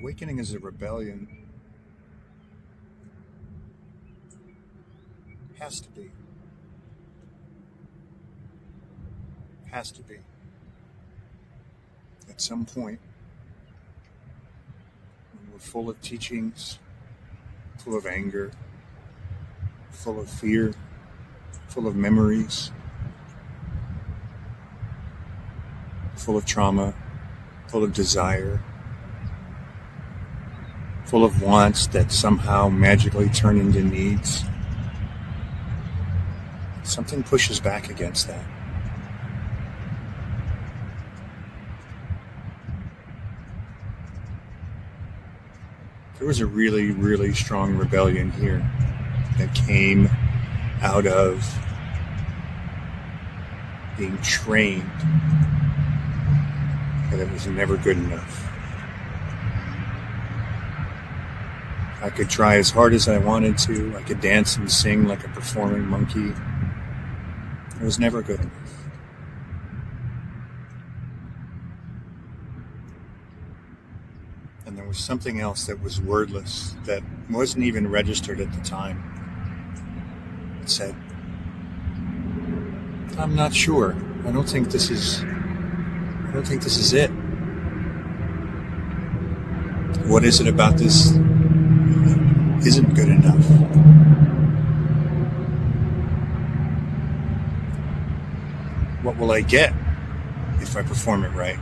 Awakening is a rebellion. Has to be. Has to be. At some point, when we're full of teachings, full of anger, full of fear, full of memories, full of trauma, full of desire, full of wants that somehow magically turn into needs. Something pushes back against that. There was a really, really strong rebellion here that came out of being trained that it was never good enough. I could try as hard as I wanted to. I could dance and sing like a performing monkey. It was never good enough. And there was something else that was wordless, that wasn't even registered at the time. It said, I'm not sure. I don't think this is it. What is it about this isn't good enough? What will I get if I perform it right?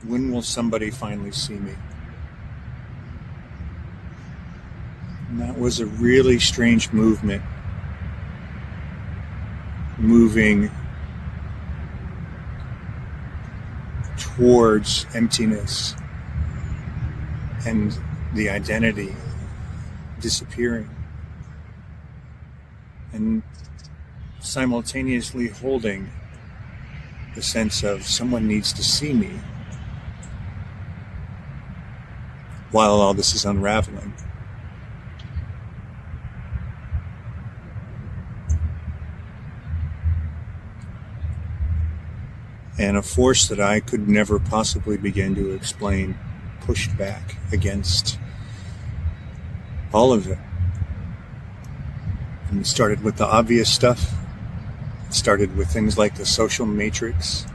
When will somebody finally see me? And that was a really strange movement, moving towards emptiness and the identity disappearing, and simultaneously holding the sense of someone needs to see me while all this is unraveling. And a force that I could never possibly begin to explain pushed back against all of it. And it started with the obvious stuff. It started with things like the social matrix,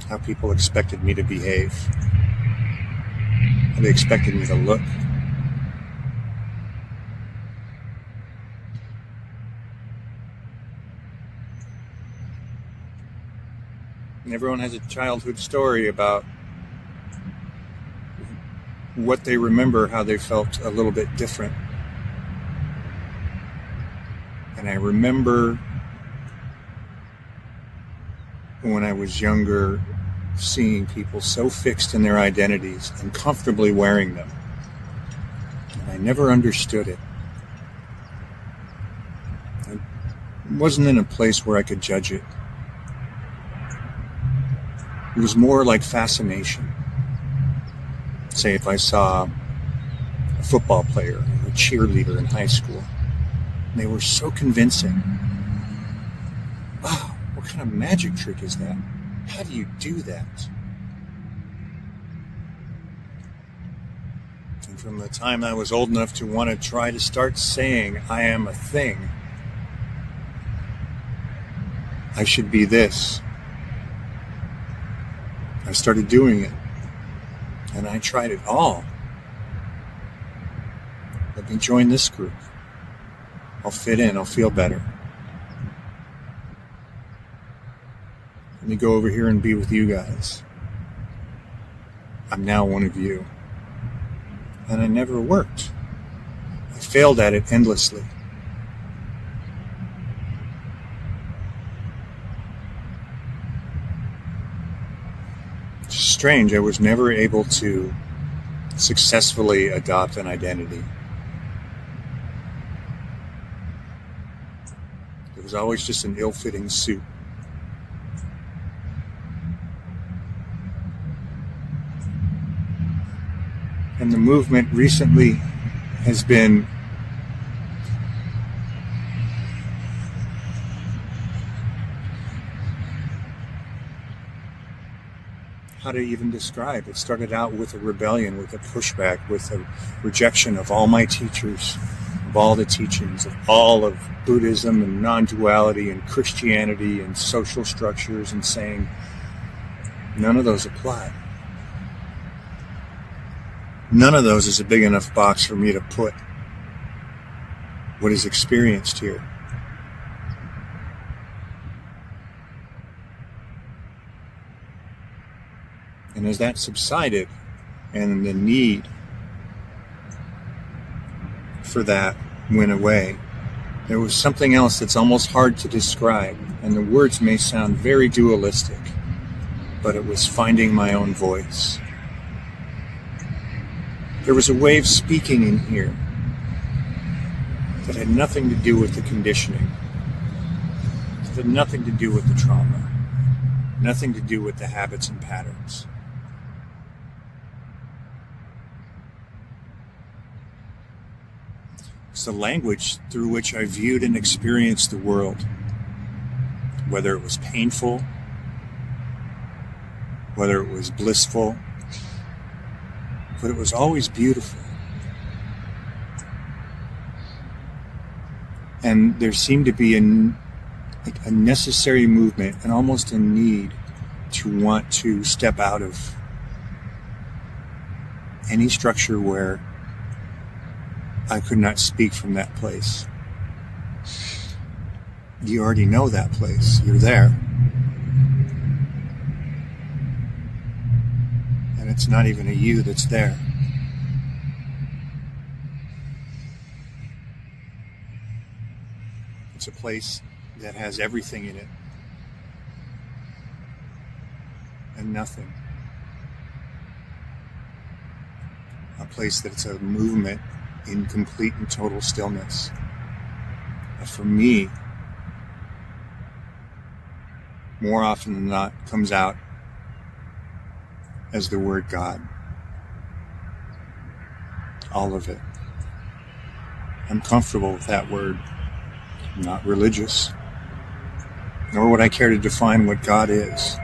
how people expected me to behave, how they expected me to look. And everyone has a childhood story about what they remember, how they felt a little bit different. And I remember when I was younger, seeing people so fixed in their identities and comfortably wearing them. And I never understood it. I wasn't in a place where I could judge it. It was more like fascination. Say if I saw a football player or a cheerleader in high school, and they were so convincing. Wow, what kind of magic trick is that? How do you do that? And from the time I was old enough to want to try to start saying, I am a thing, I should be this, I started doing it, and I tried it all. Let me join this group. I'll fit in, I'll feel better. Let me go over here and be with you guys. I'm now one of you. And it never worked. I failed at it endlessly. It's strange, I was never able to successfully adopt an identity. It was always just an ill-fitting suit. And the movement recently has been how to even describe. It started out with a rebellion, with a pushback, with a rejection of all my teachers, of all the teachings, of all of Buddhism and non-duality and Christianity and social structures, and saying none of those apply. None of those is a big enough box for me to put what is experienced here. And as that subsided, and the need for that went away, there was something else that's almost hard to describe, and the words may sound very dualistic, but it was finding my own voice. There was a way of speaking in here that had nothing to do with the conditioning, that had nothing to do with the trauma, nothing to do with the habits and patterns. It's the language through which I viewed and experienced the world, whether it was painful, whether it was blissful, but it was always beautiful. And there seemed to be a necessary movement and almost a need to want to step out of any structure where I could not speak from that place. You already know that place. You're there. And it's not even a you that's there. It's a place that has everything in it and nothing. A place that's a movement in complete and total stillness. But for me, more often than not, comes out as the word God. All of it. I'm comfortable with that word. I'm not religious, nor would I care to define what God is.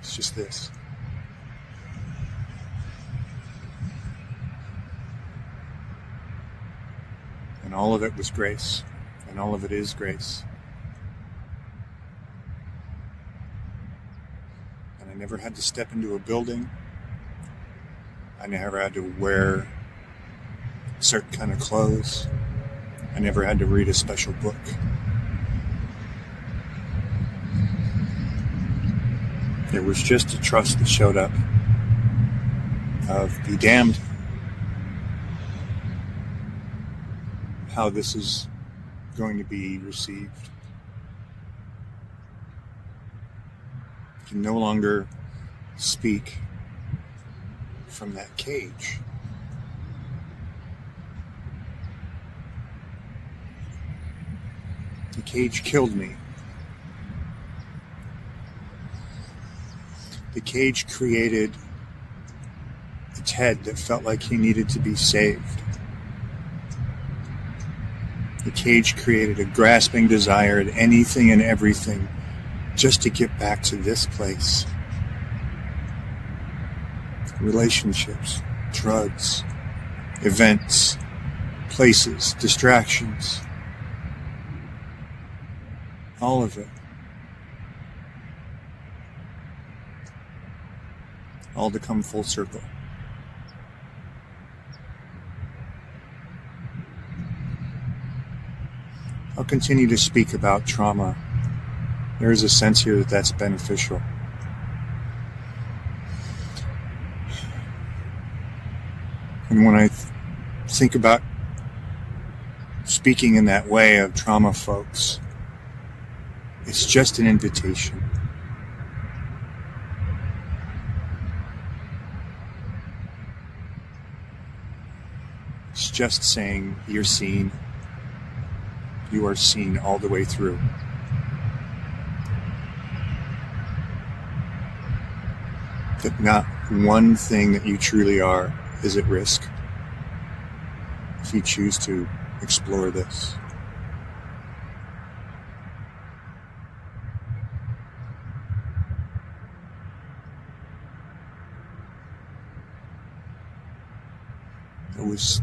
It's just this. And all of it was grace, and all of it is grace. And I never had to step into a building. I never had to wear certain kind of clothes. I never had to read a special book. There was just a trust that showed up of be damned how this is going to be received. You can no longer speak from that cage. The cage killed me. The cage created a Ted that felt like he needed to be saved. The cage created a grasping desire at anything and everything just to get back to this place. Relationships, drugs, events, places, distractions. All of it. All to come full circle. I'll continue to speak about trauma. There is a sense here that that's beneficial. And when I think about speaking in that way of trauma folks, it's just an invitation. It's just saying you're seen. You are seen all the way through. That not one thing that you truly are is at risk if you choose to explore this. I was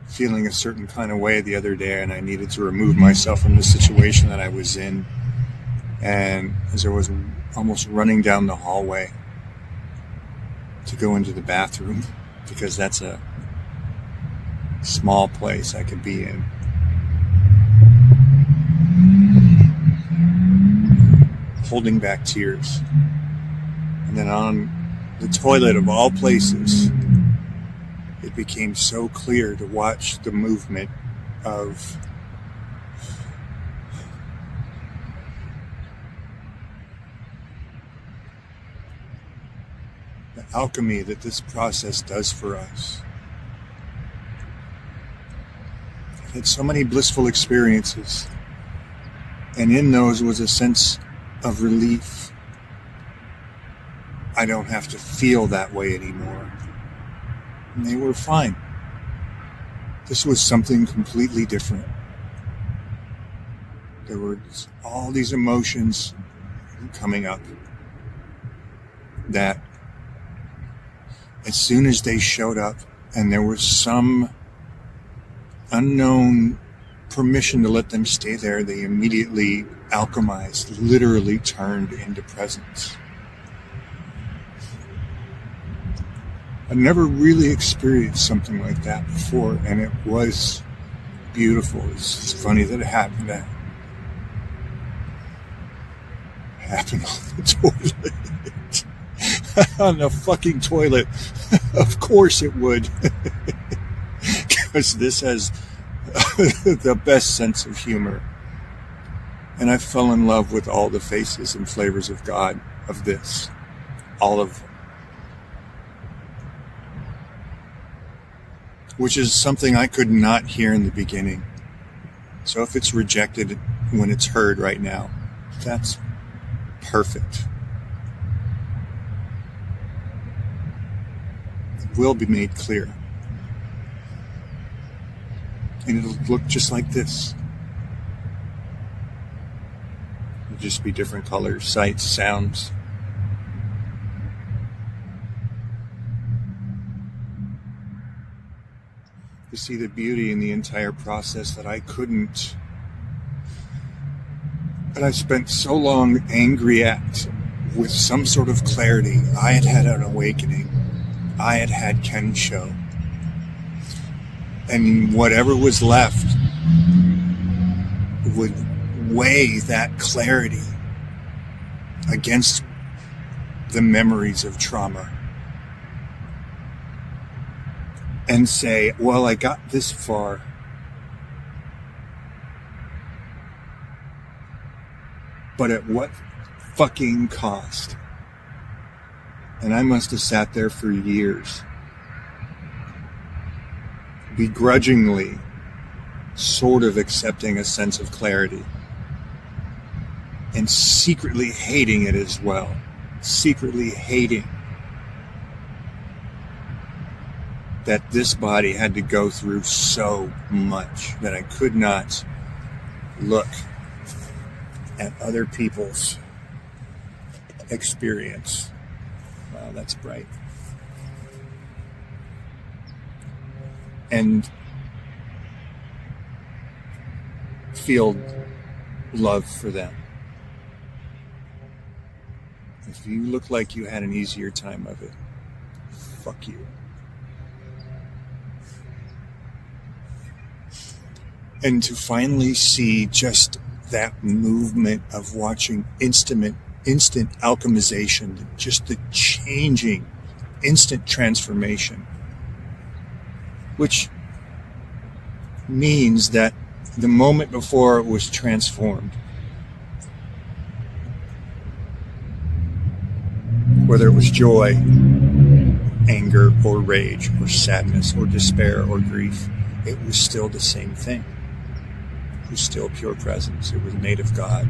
feeling a certain kind of way the other day, and I needed to remove myself from the situation that I was in. And as I was almost running down the hallway to go into the bathroom, because that's a small place I could be in, holding back tears. And then on the toilet of all places, it became so clear to watch the movement of the alchemy that this process does for us. I had so many blissful experiences, and in those was a sense of relief. I don't have to feel that way anymore. And they were fine. This was something completely different. There were all these emotions coming up that as soon as they showed up and there was some unknown permission to let them stay there, they immediately alchemized, literally turned into presence. I've never really experienced something like that before, and it was beautiful. It's funny that it happened on the toilet. On the fucking toilet. Of course it would. Because this has the best sense of humor. And I fell in love with all the faces and flavors of God of this. All of them. Which is something I could not hear in the beginning. So if it's rejected when it's heard right now, that's perfect. It will be made clear. And it'll look just like this. It'll just be different colors, sights, sounds. To see the beauty in the entire process that I spent so long angry at, with some sort of clarity. I had had an awakening. I had had Kensho. And whatever was left would weigh that clarity against the memories of trauma. And say, well, I got this far. But at what fucking cost? And I must have sat there for years, begrudgingly, sort of accepting a sense of clarity. And secretly hating it as well. Secretly hating that this body had to go through so much that I could not look at other people's experience. Wow, that's bright. And feel love for them. If you look like you had an easier time of it, fuck you. And to finally see just that movement of watching instant alchemization, just the changing, instant transformation, which means that the moment before it was transformed, whether it was joy, anger, or rage, or sadness, or despair, or grief, it was still the same thing. It was still pure presence. It was made of God.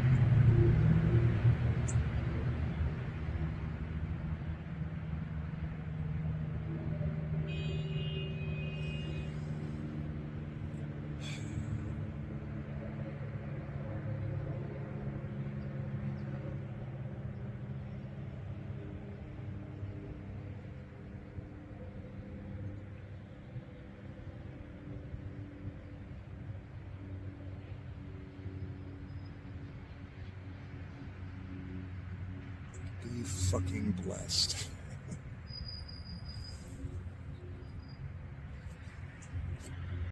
be fucking blessed.